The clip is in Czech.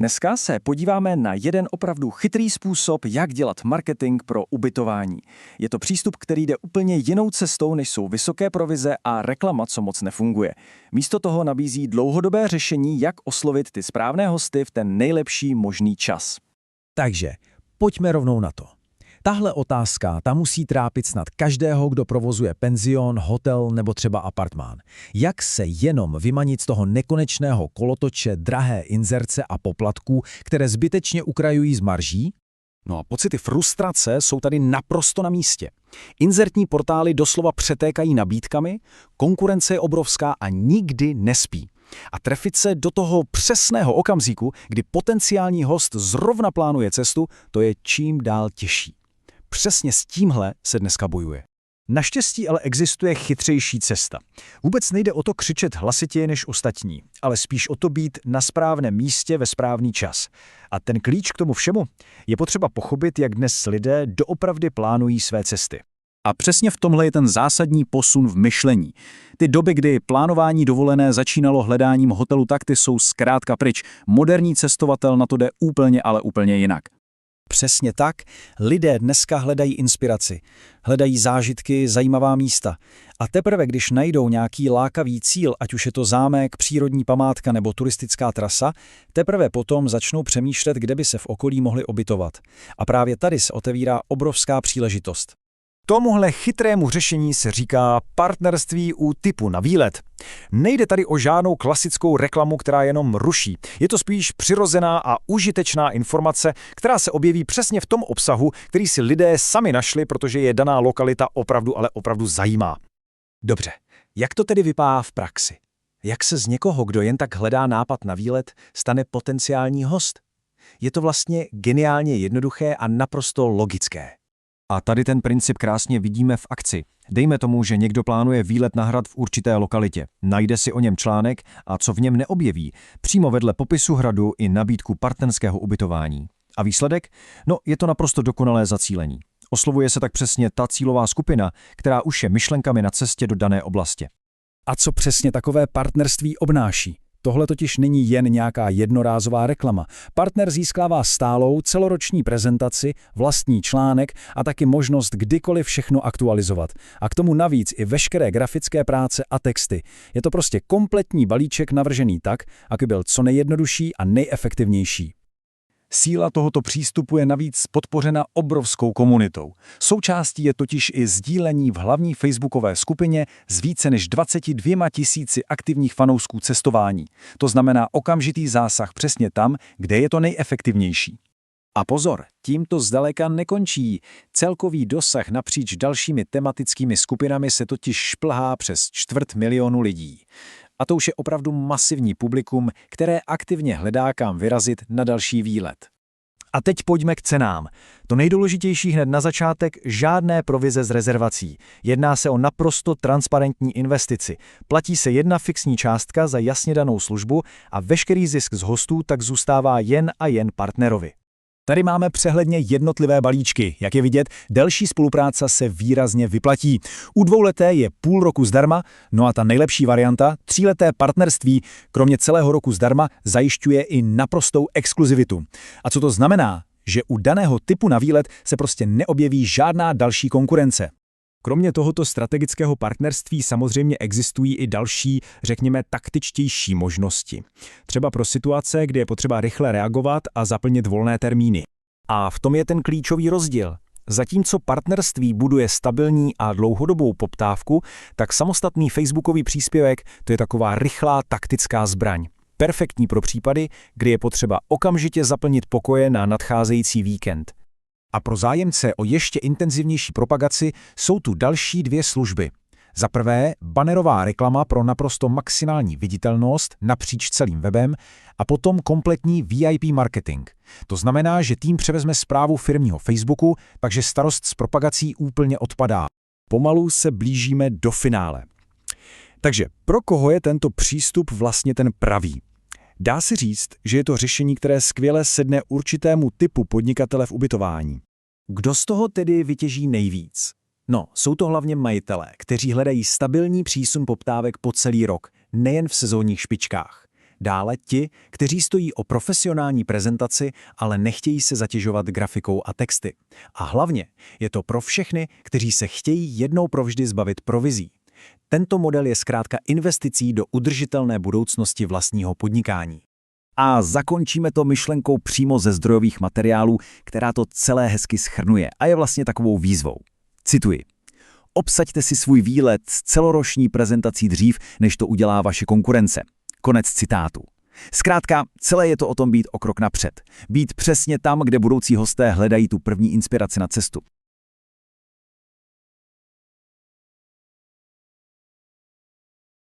Dneska se podíváme na jeden opravdu chytrý způsob, jak dělat marketing pro ubytování. Je to přístup, který jde úplně jinou cestou, než jsou vysoké provize a reklama, co moc nefunguje. Místo toho nabízí dlouhodobé řešení, jak oslovit ty správné hosty v ten nejlepší možný čas. Takže pojďme rovnou na to. Tahle otázka, ta musí trápit snad každého, kdo provozuje penzion, hotel nebo třeba apartmán. Jak se jenom vymanit z toho nekonečného kolotoče drahé inzerce a poplatků, které zbytečně ukrajují z marží? No a pocity frustrace jsou tady naprosto na místě. Inzertní portály doslova přetékají nabídkami, konkurence je obrovská a nikdy nespí. A trefit se do toho přesného okamžiku, kdy potenciální host zrovna plánuje cestu, to je čím dál těžší. Přesně s tímhle se dneska bojuje. Naštěstí ale existuje chytřejší cesta. Vůbec nejde o to křičet hlasitěji než ostatní, ale spíš o to být na správném místě ve správný čas. A ten klíč k tomu všemu je potřeba pochopit, jak dnes lidé doopravdy plánují své cesty. A přesně v tomhle je ten zásadní posun v myšlení. Ty doby, kdy plánování dovolené začínalo hledáním hotelu, tak ty jsou zkrátka pryč. Moderní cestovatel na to jde úplně jinak. Přesně tak, lidé dneska hledají inspiraci, hledají zážitky, zajímavá místa. A teprve, když najdou nějaký lákavý cíl, ať už je to zámek, přírodní památka nebo turistická trasa, teprve potom začnou přemýšlet, kde by se v okolí mohli ubytovat. A právě tady se otevírá obrovská příležitost. Tomuhle chytrému řešení se říká partnerství u typu na výlet. Nejde tady o žádnou klasickou reklamu, která jenom ruší. Je to spíš přirozená a užitečná informace, která se objeví přesně v tom obsahu, který si lidé sami našli, protože je daná lokalita opravdu zajímá. Dobře, jak to tedy vypadá v praxi? Jak se z někoho, kdo jen tak hledá nápad na výlet, stane potenciální host? Je to vlastně geniálně jednoduché a naprosto logické. A tady ten princip krásně vidíme v akci. Dejme tomu, že někdo plánuje výlet na hrad v určité lokalitě. Najde si o něm článek a co v něm neobjeví, přímo vedle popisu hradu i nabídku partnerského ubytování. A výsledek? No, je to naprosto dokonalé zacílení. Oslovuje se tak přesně ta cílová skupina, která už je myšlenkami na cestě do dané oblasti. A co přesně takové partnerství obnáší? Tohle totiž není jen nějaká jednorázová reklama. Partner získává stálou celoroční prezentaci, vlastní článek a taky možnost kdykoliv všechno aktualizovat. A k tomu navíc i veškeré grafické práce a texty. Je to prostě kompletní balíček navržený tak, aby byl co nejjednodušší a nejefektivnější. Síla tohoto přístupu je navíc podpořena obrovskou komunitou. Součástí je totiž i sdílení v hlavní facebookové skupině s více než 22 000 aktivních fanoušků cestování. To znamená okamžitý zásah přesně tam, kde je to nejefektivnější. A pozor, tím to zdaleka nekončí. Celkový dosah napříč dalšími tematickými skupinami se totiž šplhá přes 250 000 lidí. A to už je opravdu masivní publikum, které aktivně hledá, kam vyrazit na další výlet. A teď pojďme k cenám. To nejdůležitější hned na začátek, žádné provize z rezervací. Jedná se o naprosto transparentní investici. Platí se jedna fixní částka za jasně danou službu a veškerý zisk z hostů tak zůstává jen a jen partnerovi. Tady máme přehledně jednotlivé balíčky. Jak je vidět, delší spolupráce se výrazně vyplatí. U dvouleté je půl roku zdarma, no a ta nejlepší varianta, 3leté partnerství, kromě celého roku zdarma, zajišťuje i naprostou exkluzivitu. A co to znamená? Že u daného typu na výlet se prostě neobjeví žádná další konkurence. Kromě tohoto strategického partnerství samozřejmě existují i další, řekněme, taktičtější možnosti. Třeba pro situace, kdy je potřeba rychle reagovat a zaplnit volné termíny. A v tom je ten klíčový rozdíl. Zatímco partnerství buduje stabilní a dlouhodobou poptávku, tak samostatný facebookový příspěvek to je taková rychlá taktická zbraň. Perfektní pro případy, kdy je potřeba okamžitě zaplnit pokoje na nadcházející víkend. A pro zájemce o ještě intenzivnější propagaci jsou tu další dvě služby. Za prvé, bannerová reklama pro naprosto maximální viditelnost napříč celým webem a potom kompletní VIP marketing. To znamená, že tým převezme správu firmního Facebooku, takže starost s propagací úplně odpadá. Pomalu se blížíme do finále. Takže pro koho je tento přístup vlastně ten pravý? Dá se říct, že je to řešení, které skvěle sedne určitému typu podnikatele v ubytování. Kdo z toho tedy vytěží nejvíc? No, jsou to hlavně majitelé, kteří hledají stabilní přísun poptávek po celý rok, nejen v sezónních špičkách. Dále ti, kteří stojí o profesionální prezentaci, ale nechtějí se zatěžovat grafikou a texty. A hlavně je to pro všechny, kteří se chtějí jednou provždy zbavit provizí. Tento model je zkrátka investicí do udržitelné budoucnosti vlastního podnikání. A zakončíme to myšlenkou přímo ze zdrojových materiálů, která to celé hezky shrnuje a je vlastně takovou výzvou. Cituji. Obsaďte si svůj výlet s celoroční prezentací dřív, než to udělá vaše konkurence. Konec citátu. Zkrátka, celé je to o tom být o krok napřed. Být přesně tam, kde budoucí hosté hledají tu první inspiraci na cestu.